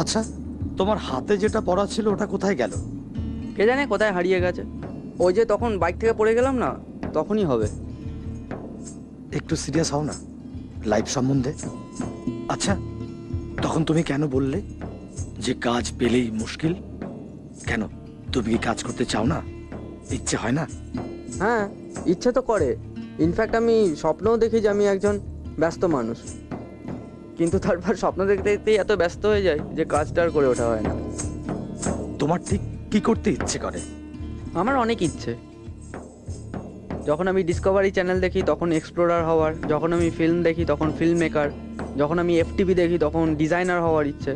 আচ্ছা, তোমার হাতে যেটা পড়া ছিল ওটা কোথায় গেল? কে জানে কোথায় হারিয়ে গেছে। ওই যে তখন বাইক থেকে পড়ে গেলাম না, তখনই হবে। একটু সিরিয়াস হও না লাইফ সম্বন্ধে। আচ্ছা, তখন তুমি কেন বললে যে কাজ পেলেই মুশকিল? কেন, তুমি কি কাজ করতে চাও না? ইচ্ছে হয় না? হ্যাঁ, ইচ্ছে তো করে। ইনফ্যাক্ট আমি স্বপ্নও দেখি যে আমি একজন ব্যস্ত মানুষ, কিন্তু তারপর স্বপ্ন দেখতে দেখতেই এত ব্যস্ত হয়ে যায় যে কাজটা আর করে ওঠা হয় না। তোমার ঠিক কি করতে ইচ্ছে করে? আমার অনেক ইচ্ছে। যখন আমি ডিসকভারি চ্যানেল দেখি তখন এক্সপ্লোরার হওয়ার, যখন আমি ফিল্ম দেখি তখন ফিল্ম মেকার, যখন আমি এফটিভি দেখি তখন ডিজাইনার হওয়ার ইচ্ছে।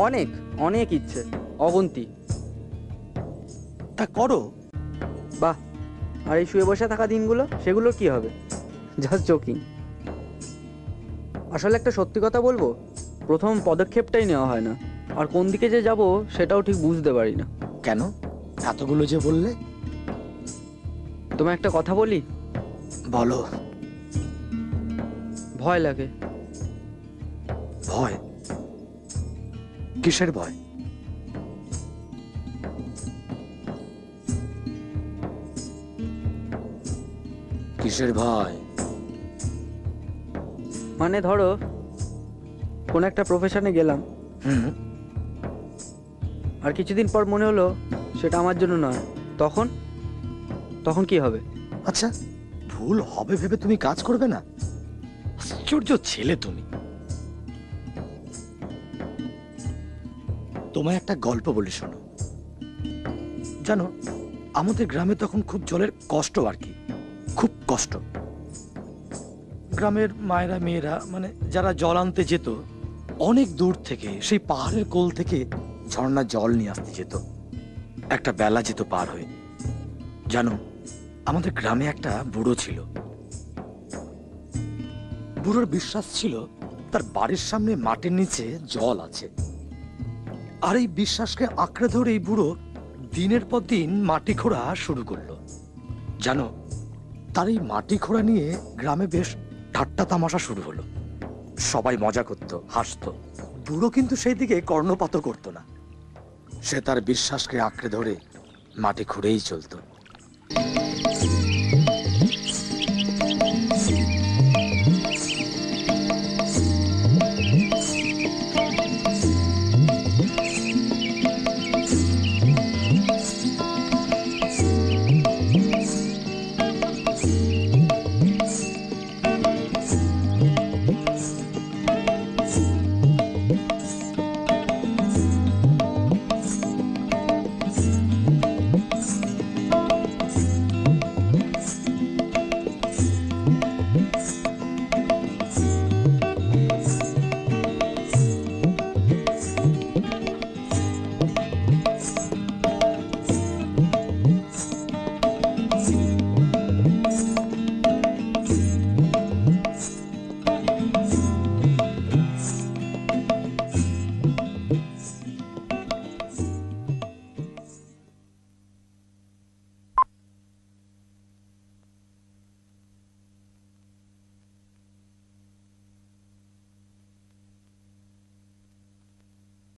অনেক অনেক ইচ্ছে, অগুন্তি। তা করো। বাহ, আর এই শুয়ে বসে থাকা দিনগুলো, সেগুলো কি হবে? Just joking. আসলে একটা সত্যি কথা বলবো, প্রথম পদক্ষেপটাই নেওয়া হয় না, আর কোন দিকে যে যাব সেটাও ঠিক বুঝতে পারি না। কেন এতগুলো যে বললে? তোমায় একটা কথা বলি, বলো। ভয় লাগে। ভয়? কিসের ভয়? কিসের ভয়? মানে ধরো, কোন একটা প্রফেশনে গেলাম, হুম। আর কিছুদিন পর মনে হলো সেটা আমার জন্য নয়, তখন তখন কি হবে? আচ্ছা, ভুল হবে ভেবে তুমি কাজ করবে না? আশ্চর্য ছেলে তুমি। তোমায় একটা গল্প বলি শোনো। জানো, আমাদের গ্রামে তখন খুব জলের কষ্ট, আর কি খুব কষ্ট। গ্রামের মায়েরা মেয়েরা মানে যারা জল আনতে যেত, অনেক দূর থেকে সেই পাহাড়ের কোল থেকে ঝর্ণার জল নিয়ে আসতে যেত। একটা বেলা যেত পার হয়ে। জানো, আমাদের গ্রামে একটা বুড়ো ছিল। বুড়োর বিশ্বাস ছিল তার বাড়ির সামনে মাটির নিচে জল আছে। আর এই বিশ্বাসকে আঁকড়ে ধরে এই বুড়ো দিনের পর দিন মাটি খোঁড়া শুরু করলো। জানো, তার এই মাটি খোঁড়া নিয়ে গ্রামে বেশ ঠাট্টা তামাশা শুরু হলো। সবাই মজা করত, হাসতো। বুড়ো কিন্তু সেই দিকে কর্ণপাত করতো না। সে তার বিশ্বাসকে আঁকড়ে ধরে মাটি খুঁড়েই চলতো।